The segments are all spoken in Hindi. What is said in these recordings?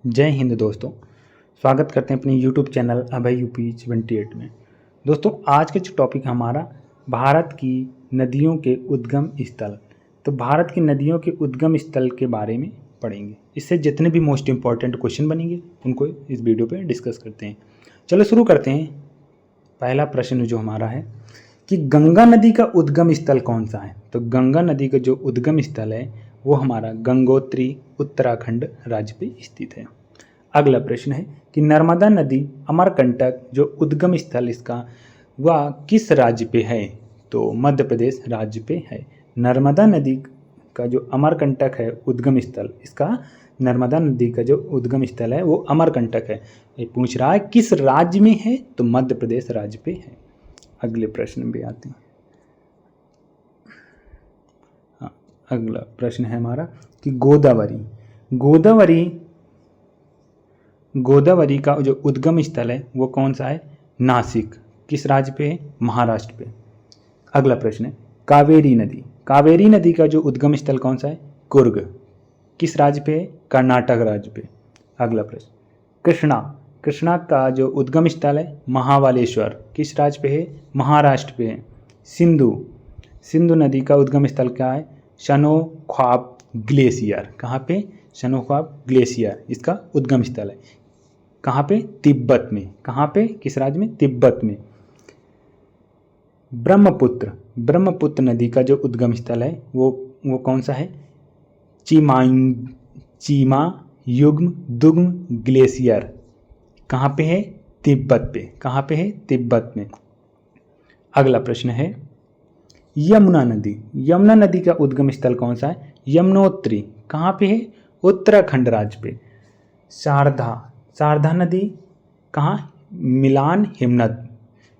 जय हिंद दोस्तों। स्वागत करते हैं अपने YouTube चैनल अभय यूपी 28 में। दोस्तों आज का जो टॉपिक हमारा भारत की नदियों के उद्गम स्थल, तो भारत की नदियों के उद्गम स्थल के बारे में पढ़ेंगे। इससे जितने भी मोस्ट इम्पॉर्टेंट क्वेश्चन बनेंगे उनको इस वीडियो पे डिस्कस करते हैं। चलो शुरू करते हैं। पहला प्रश्न जो हमारा है कि गंगा नदी का उद्गम स्थल कौन सा है। तो गंगा नदी का जो उद्गम स्थल है वो हमारा गंगोत्री उत्तराखंड राज्य पे स्थित है। अगला प्रश्न है कि नर्मदा नदी अमरकंटक जो उद्गम स्थल इसका वह किस राज्य पे है। तो मध्य प्रदेश राज्य पे है। नर्मदा नदी का जो अमरकंटक है उद्गम स्थल, इसका नर्मदा नदी का जो उद्गम स्थल है वो अमरकंटक है। ये पूछ रहा है किस राज्य में है, तो मध्य प्रदेश राज्य पे है। अगले प्रश्न पे आते हैं। अगला प्रश्न है हमारा कि गोदावरी का जो उद्गम स्थल है वो कौन सा है। नासिक किस राज्य पे है, महाराष्ट्र पे। अगला प्रश्न है कावेरी नदी का जो उद्गम स्थल कौन सा है, कुर्ग किस राज्य पे है, कर्नाटक राज्य पे। अगला प्रश्न कृष्णा का जो उद्गम स्थल है महाबलेश्वर किस राज्य पे है, महाराष्ट्र पे है। सिंधु नदी का उद्गम स्थल क्या है, शनोख्वाब ग्लेशियर। कहाँ पे, शनोख्वाब ग्लेशियर इसका उद्गम स्थल है। कहाँ पे, तिब्बत में। कहाँ पे, किस राज्य में, तिब्बत में। ब्रह्मपुत्र नदी का जो उद्गम स्थल है वो कौन सा है, चीमा युग्म दुग्म ग्लेशियर। कहाँ पे है, तिब्बत पे। कहाँ पे है, तिब्बत में। अगला प्रश्न है यमुना नदी का उद्गम स्थल कौन सा है, यमुनोत्री। कहाँ पे है, उत्तराखंड राज्य पे। शारदा नदी कहाँ, मिलान हिमनद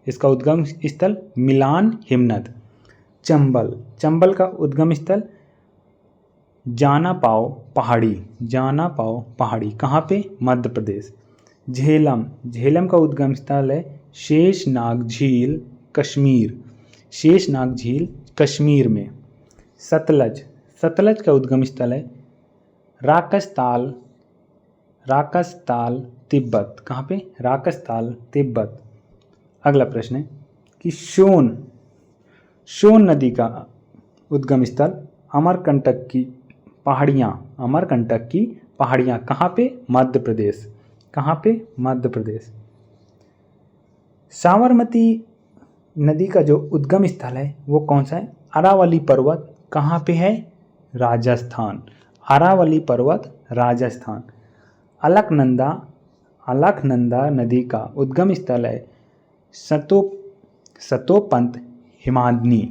इसका उद्गम स्थल मिलान हिमनद। चंबल का उद्गम स्थल जाना पाओ पहाड़ी। कहाँ पे, मध्य प्रदेश। झेलम का उद्गम स्थल है शेषनाग झील कश्मीर में। सतलज का उद्गम स्थल है राकसताल तिब्बत। कहाँ पे, राकसताल तिब्बत। अगला प्रश्न है कि सोन नदी का उद्गम स्थल अमरकंटक की पहाड़ियाँ। कहाँ पे, मध्य प्रदेश। कहाँ पे, मध्य प्रदेश। साबरमती नदी का जो उद्गम स्थल है वो कौन सा है, अरावली पर्वत। कहाँ पे है, राजस्थान। अरावली पर्वत राजस्थान। अलकनंदा नदी का उद्गम स्थल है सतोपंत हिमानी।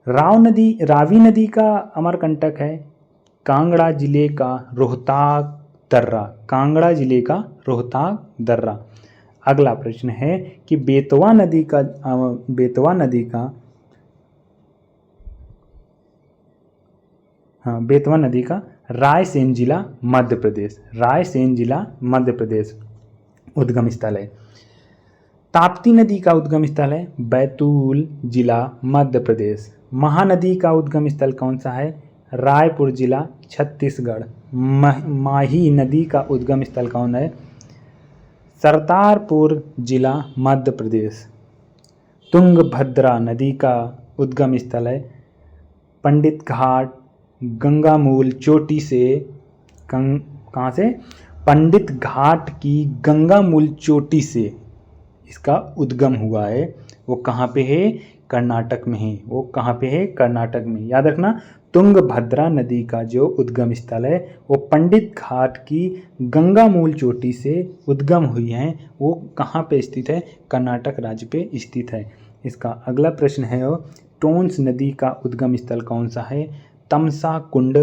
रावी नदी का अमरकंटक है कांगड़ा जिले का रोहताक दर्रा। अगला प्रश्न है कि बेतवा नदी का रायसेन जिला मध्य प्रदेश उद्गम स्थल है। ताप्ती नदी का उद्गम स्थल है बैतूल जिला मध्य प्रदेश। महानदी का उद्गम स्थल कौन सा है, रायपुर जिला छत्तीसगढ़। माही नदी का उद्गम स्थल कौन है, सरदारपुर जिला मध्य प्रदेश। तुंगभद्रा नदी का उद्गम स्थल है पंडित घाट गंगामूल चोटी से। कहाँ से, पंडित घाट की गंगामूल चोटी से इसका उद्गम हुआ है। वो कहाँ पे है, कर्नाटक में है। वो कहाँ पे है, कर्नाटक में। याद रखना, तुंगभद्रा नदी का जो उद्गम स्थल है वो पंडित घाट की गंगामूल चोटी से उद्गम हुई है। वो कहाँ पे स्थित है, कर्नाटक राज्य पे स्थित है। इसका अगला प्रश्न है टोंस नदी का उद्गम स्थल कौन सा है, तमसा कुंड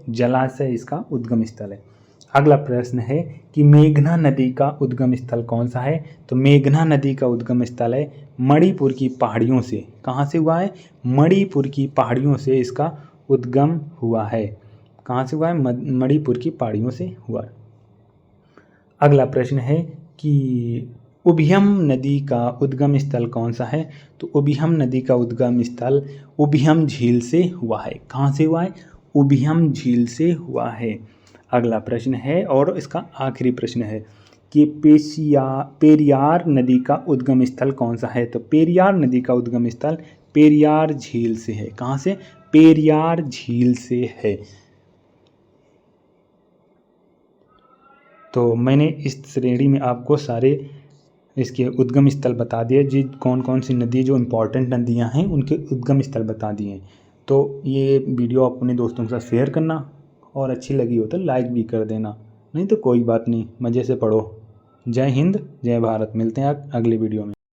जलाशय इसका उद्गम स्थल है। अगला प्रश्न है कि मेघना नदी का उद्गम स्थल कौन सा है। तो मेघना नदी का उद्गम स्थल है मणिपुर की पहाड़ियों से। कहाँ से हुआ है, मणिपुर की पहाड़ियों से इसका उद्गम हुआ है। कहाँ से हुआ है, मणिपुर की पहाड़ियों से हुआ है। अगला प्रश्न है कि उभियम नदी का उद्गम स्थल कौन सा है? तो उभियम नदी का उद्गम स्थल उभियम झील से हुआ है। कहाँ से हुआ है? उभियम झील से हुआ है। अगला प्रश्न है और इसका आखिरी प्रश्न है कि पेरियार नदी का उद्गम स्थल कौन सा है? तो पेरियार नदी का उद्गम स्थल पेरियार झील से है। कहाँ से? पेरियार झील से है। तो मैंने इस श्रेणी में आपको सारे इसके उद्गम स्थल बता दिए, जी कौन कौन सी नदी जो इम्पोर्टेंट नदियां हैं उनके उद्गम स्थल बता दिए। तो ये वीडियो अपने दोस्तों के साथ शेयर करना और अच्छी लगी हो तो लाइक भी कर देना, नहीं तो कोई बात नहीं, मज़े से पढ़ो। जय हिंद, जय भारत। मिलते हैं अगले वीडियो में।